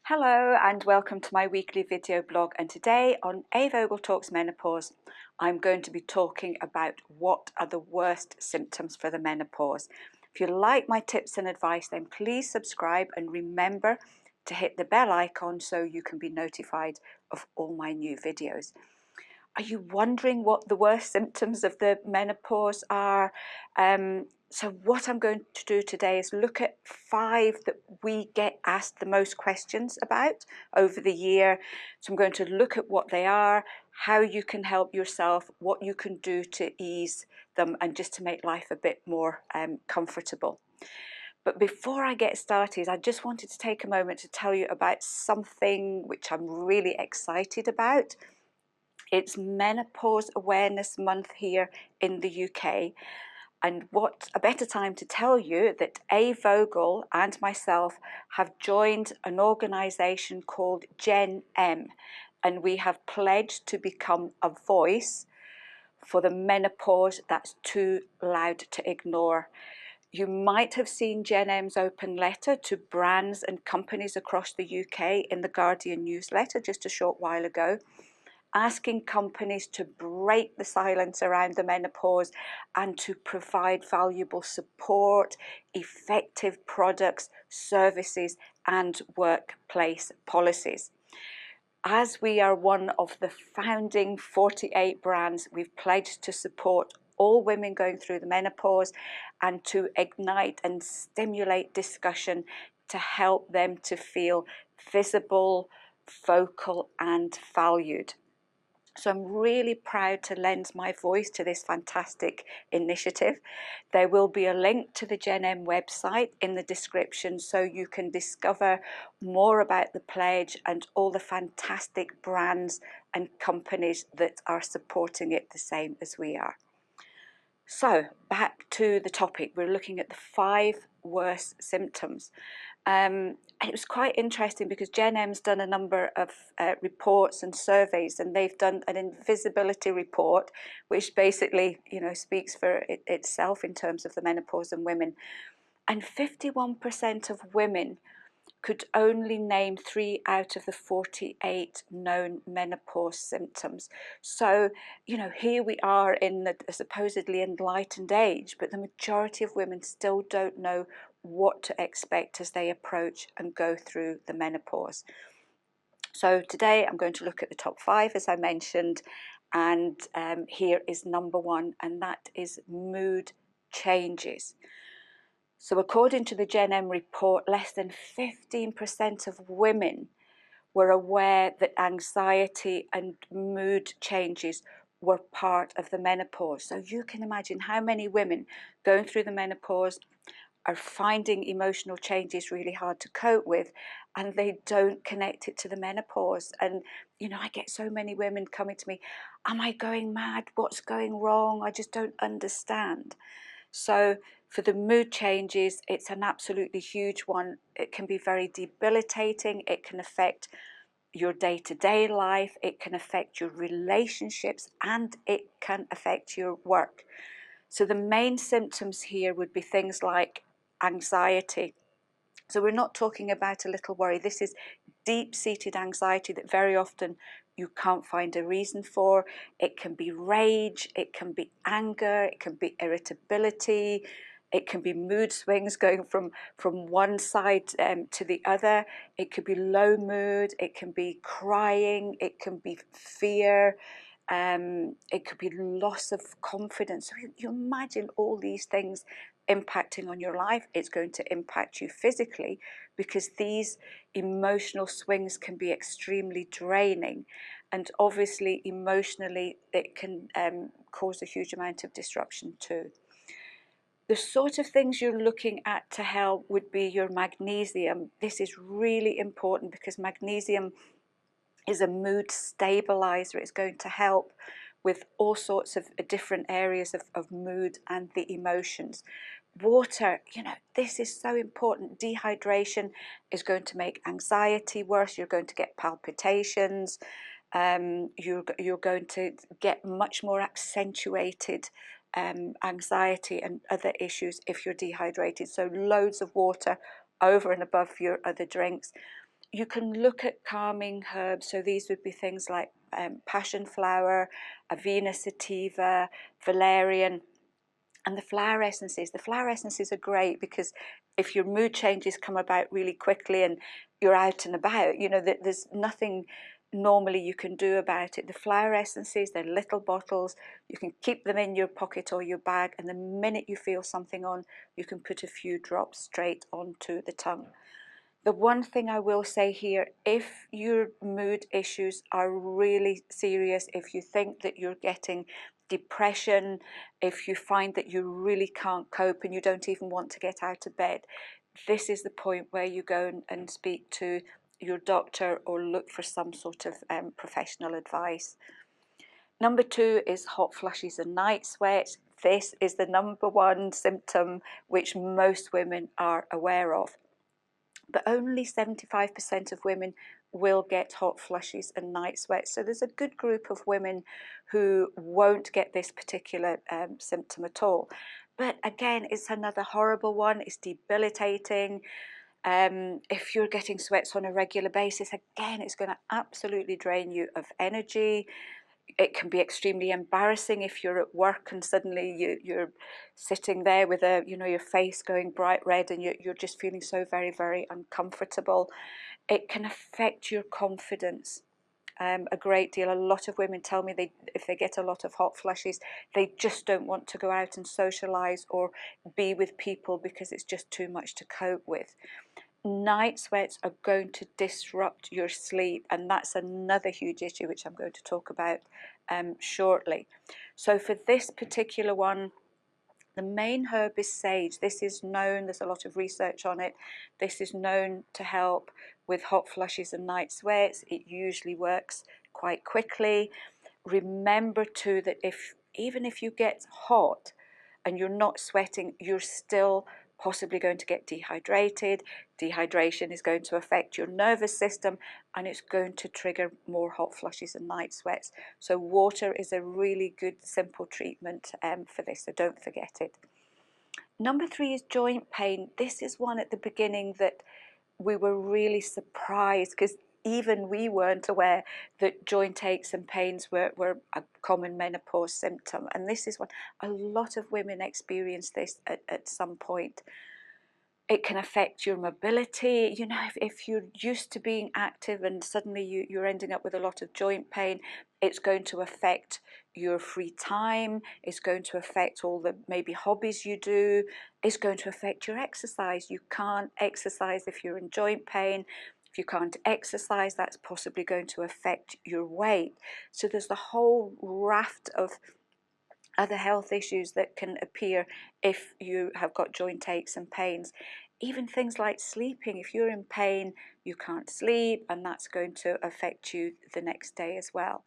Hello and welcome to my weekly video blog, and today on A.Vogel Talks Menopause I'm going to be talking about what are the worst symptoms for the menopause. If you like my tips and advice, then please subscribe and remember to hit the bell icon so you can be notified of all my new videos. Are you wondering what the worst symptoms of the menopause are? So what I'm going to do today is look at 5 that we get asked the most questions about over the year. So I'm going to look at what they are, how you can help yourself, what you can do to ease them, and just to make life a bit more comfortable. But before I get started, I just wanted to take a moment to tell you about something which I'm really excited about. It's Menopause Awareness Month here in the UK, and what a better time to tell you that A.Vogel and myself have joined an organisation called GenM, and we have pledged to become a voice for the menopause that's too loud to ignore. You might have seen GenM's open letter to brands and companies across the UK in the Guardian newsletter just a short while ago, asking companies to break the silence around the menopause and to provide valuable support, effective products, services, and workplace policies. As we are one of the founding 48 brands, we've pledged to support all women going through the menopause and to ignite and stimulate discussion to help them to feel visible, vocal, and valued. So I'm really proud to lend my voice to this fantastic initiative. There will be a link to the GenM website in the description so you can discover more about the pledge and all the fantastic brands and companies that are supporting it the same as we are. So back to the topic, we're looking at the 5 worst symptoms. And it was quite interesting because GenM's done a number of reports and surveys, and they've done an invisibility report, which basically, speaks for itself in terms of the menopause in women. And 51% of women could only name 3 out of the 48 known menopause symptoms. So, here we are in the supposedly enlightened age, but the majority of women still don't know what to expect as they approach and go through the menopause. So today I'm going to look at the top 5, as I mentioned, and here is number 1, and that is mood changes. So according to the GenM report, less than 15% of women were aware that anxiety and mood changes were part of the menopause. So you can imagine how many women going through the menopause are finding emotional changes really hard to cope with, and they don't connect it to the menopause. And I get so many women coming to me, am I going mad? What's going wrong? I just don't understand. So for the mood changes, it's an absolutely huge one. It can be very debilitating. It can affect your day-to-day life. It can affect your relationships, and it can affect your work. So the main symptoms here would be things like anxiety. So we're not talking about a little worry. This is deep-seated anxiety that very often you can't find a reason for. It can be rage, it can be anger, it can be irritability, it can be mood swings going from one side to the other. It could be low mood, it can be crying, it can be fear, it could be loss of confidence. So you imagine all these things impacting on your life. It's going to impact you physically because these emotional swings can be extremely draining, and obviously emotionally it can cause a huge amount of disruption too. The sort of things you're looking at to help would be your magnesium. This is really important because magnesium is a mood stabilizer. It's going to help with all sorts of different areas of mood and the emotions. Water, this is so important. Dehydration is going to make anxiety worse. You're going to get palpitations. You're going to get much more accentuated anxiety and other issues if you're dehydrated. So loads of water over and above your other drinks. You can look at calming herbs, so these would be things like passion flower, avena sativa, valerian, and the flower essences. The flower essences are great because if your mood changes come about really quickly and you're out and about, you know, there's nothing normally you can do about it. The flower essences, they're little bottles. You can keep them in your pocket or your bag, and the minute you feel something on, you can put a few drops straight onto the tongue. The one thing I will say here, if your mood issues are really serious, if you think that you're getting depression, if you find that you really can't cope and you don't even want to get out of bed, this is the point where you go and speak to your doctor or look for some sort of professional advice. Number 2 is hot flushes and night sweats. This is the number one symptom which most women are aware of. But only 75% of women will get hot flushes and night sweats. So there's a good group of women who won't get this particular symptom at all. But again, it's another horrible one. It's debilitating. If you're getting sweats on a regular basis, again, it's going to absolutely drain you of energy. It can be extremely embarrassing if you're at work and suddenly you're sitting there with your face going bright red and you're just feeling so very, very uncomfortable. It can affect your confidence a great deal. A lot of women tell me if they get a lot of hot flushes, they just don't want to go out and socialise or be with people because it's just too much to cope with. Night sweats are going to disrupt your sleep, and that's another huge issue which I'm going to talk about shortly. So for this particular one, the main herb is sage. This is known, there's a lot of research on it. This is known to help with hot flushes and night sweats. It usually works quite quickly. Remember too that even if you get hot and you're not sweating, you're still possibly going to get dehydrated. Dehydration is going to affect your nervous system and it's going to trigger more hot flushes and night sweats. So water is a really good simple treatment for this, so don't forget it. Number 3 is joint pain. This is one at the beginning that we were really surprised because even we weren't aware that joint aches and pains were a common menopause symptom. And this is what a lot of women experience this at some point. It can affect your mobility. You know, if you're used to being active and suddenly you're ending up with a lot of joint pain, it's going to affect your free time. It's going to affect all the maybe hobbies you do. It's going to affect your exercise. You can't exercise if you're in joint pain. If you can't exercise, that's possibly going to affect your weight. So there's the whole raft of other health issues that can appear if you have got joint aches and pains. Even things like sleeping. If you're in pain, you can't sleep, and that's going to affect you the next day as well.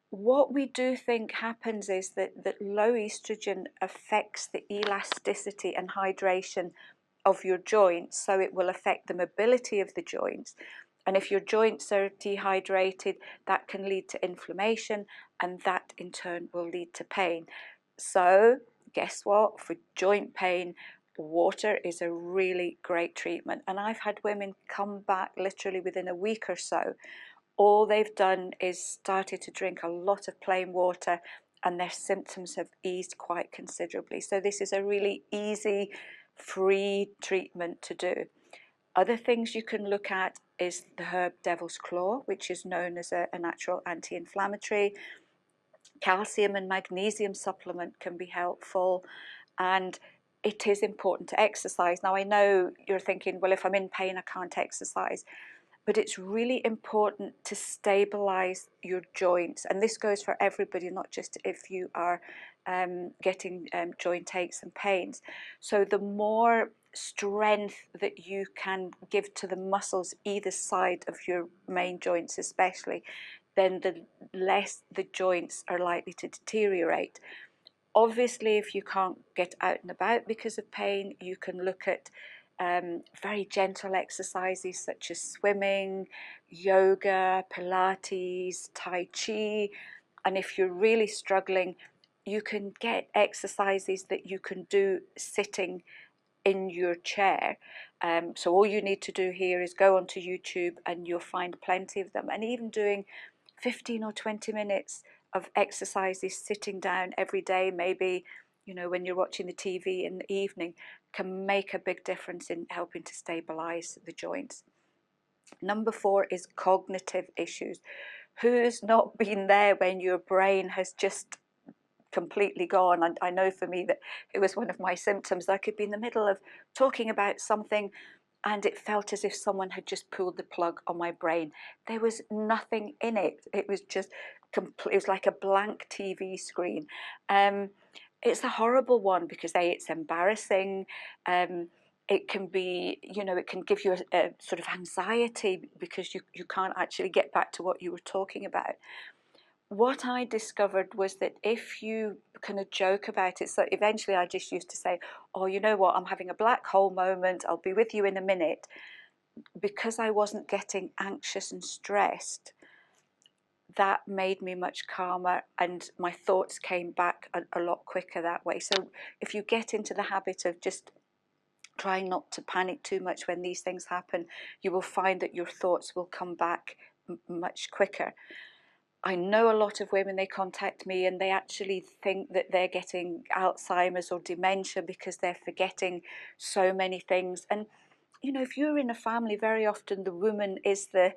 What we do think happens is that low estrogen affects the elasticity and hydration of your joints, so it will affect the mobility of the joints. And if your joints are dehydrated, that can lead to inflammation, and that in turn will lead to pain. So guess what? For joint pain, water is a really great treatment. And I've had women come back literally within a week or so. All they've done is started to drink a lot of plain water and their symptoms have eased quite considerably. So this is a really easy, free treatment to do. Other things you can look at is the herb devil's claw, which is known as a natural anti-inflammatory. Calcium and magnesium supplement can be helpful, and it is important to exercise. Now I know you're thinking, well, if I'm in pain I can't exercise, but it's really important to stabilize your joints, and this goes for everybody, not just if you are getting joint aches and pains. So the more strength that you can give to the muscles either side of your main joints especially, then the less the joints are likely to deteriorate. Obviously, if you can't get out and about because of pain, you can look at very gentle exercises such as swimming, yoga, Pilates, Tai Chi. And if you're really struggling, you can get exercises that you can do sitting in your chair. So all you need to do here is go onto YouTube and you'll find plenty of them. And even doing 15 or 20 minutes of exercises sitting down every day, maybe, you know, when you're watching the TV in the evening, can make a big difference in helping to stabilize the joints. Number 4 is cognitive issues. Who's not been there when your brain has just completely gone? And I know for me that it was one of my symptoms. I could be in the middle of talking about something and it felt as if someone had just pulled the plug on my brain. There was nothing in it. It was just complete. It was like a blank TV screen. It's a horrible one because it's embarrassing. It can be, you know, it can give you a sort of anxiety because you can't actually get back to what you were talking about. What I discovered was that if you kind of joke about it, so eventually I just used to say, oh, you know what, I'm having a black hole moment, I'll be with you in a minute. Because I wasn't getting anxious and stressed, that made me much calmer and my thoughts came back a lot quicker that way. So if you get into the habit of just trying not to panic too much when these things happen, you will find that your thoughts will come back much quicker. I know a lot of women, they contact me and they actually think that they're getting Alzheimer's or dementia because they're forgetting so many things. And you know, if you're in a family, very often the woman is the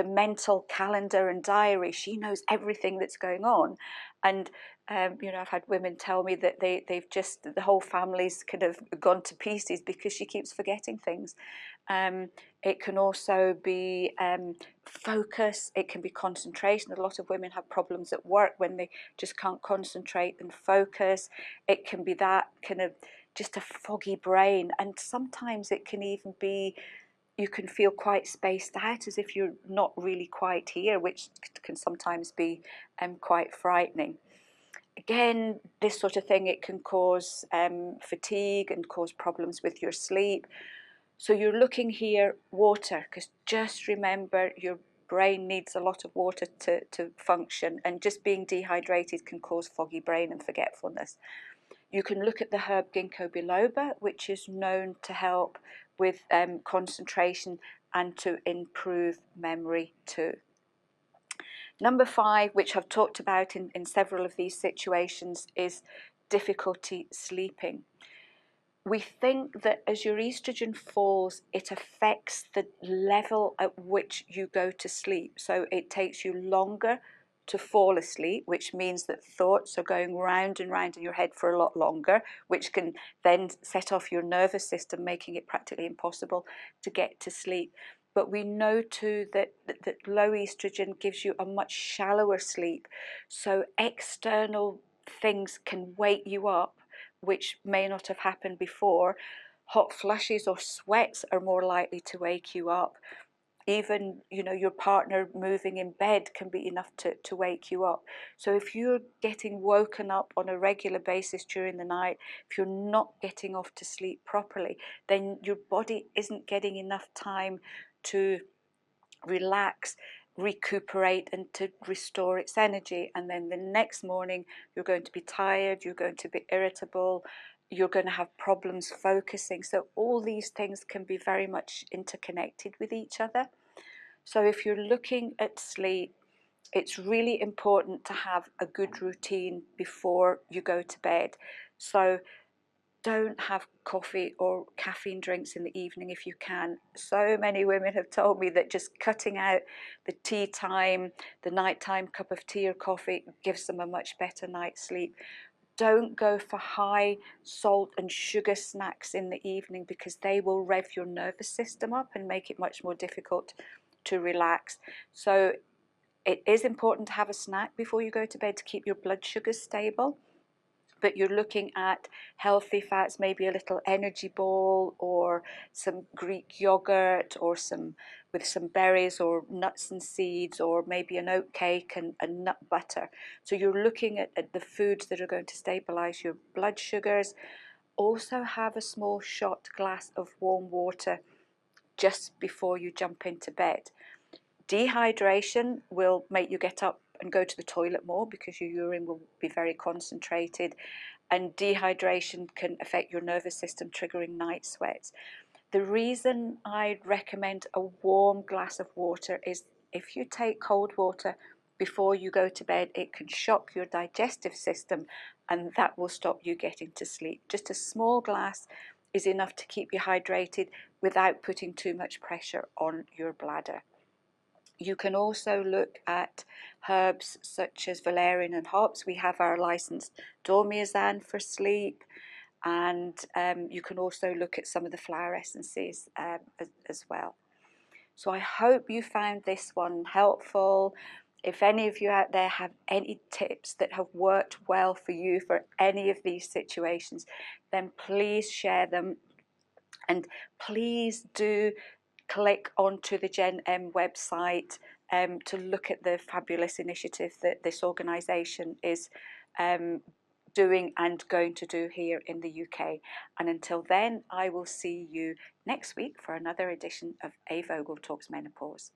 mental calendar and diary. She knows everything that's going on. And you know, I've had women tell me that they've just, the whole family's kind of gone to pieces because she keeps forgetting things. It can also be focus, it can be concentration. A lot of women have problems at work when they just can't concentrate and focus. It can be that kind of just a foggy brain, and sometimes it can even be, you can feel quite spaced out as if you're not really quite here, which can sometimes be quite frightening. Again, this sort of thing, it can cause fatigue and cause problems with your sleep. So you're looking here, water, because just remember your brain needs a lot of water to function, and just being dehydrated can cause foggy brain and forgetfulness. You can look at the herb ginkgo biloba, which is known to help with concentration and to improve memory too. Number 5, which I've talked about in several of these situations, is difficulty sleeping. We think that as your estrogen falls, it affects the level at which you go to sleep. So it takes you longer to fall asleep, which means that thoughts are going round and round in your head for a lot longer, which can then set off your nervous system, making it practically impossible to get to sleep. But we know too that low estrogen gives you a much shallower sleep. So external things can wake you up, which may not have happened before. Hot flushes or sweats are more likely to wake you up. Even, you know, your partner moving in bed can be enough to wake you up. So if you're getting woken up on a regular basis during the night, if you're not getting off to sleep properly, then your body isn't getting enough time to relax, recuperate, and to restore its energy. And then the next morning you're going to be tired, you're going to be irritable, you're going to have problems focusing. So all these things can be very much interconnected with each other. So if you're looking at sleep, it's really important to have a good routine before you go to bed. So don't have coffee or caffeine drinks in the evening if you can. So many women have told me that just cutting out the tea time, the nighttime cup of tea or coffee, gives them a much better night's sleep. Don't go for high salt and sugar snacks in the evening because they will rev your nervous system up and make it much more difficult to relax. So it is important to have a snack before you go to bed to keep your blood sugars stable. But you're looking at healthy fats, maybe a little energy ball or some Greek yogurt or with some berries or nuts and seeds, or maybe an oat cake and nut butter. So you're looking at the foods that are going to stabilize your blood sugars. Also have a small shot glass of warm water just before you jump into bed. Dehydration will make you get up and go to the toilet more because your urine will be very concentrated, and dehydration can affect your nervous system, triggering night sweats. The reason I'd recommend a warm glass of water is if you take cold water before you go to bed, it can shock your digestive system, and that will stop you getting to sleep. Just a small glass is enough to keep you hydrated without putting too much pressure on your bladder. You can also look at herbs such as valerian and hops. We have our licensed dormiazan for sleep, and you can also look at some of the flower essences as well. So I hope you found this one helpful. If any of you out there have any tips that have worked well for you for any of these situations, then please share them, and please do click onto the GenM website to look at the fabulous initiative that this organisation is doing and going to do here in the UK. And until then, I will see you next week for another edition of A.Vogel Talks Menopause.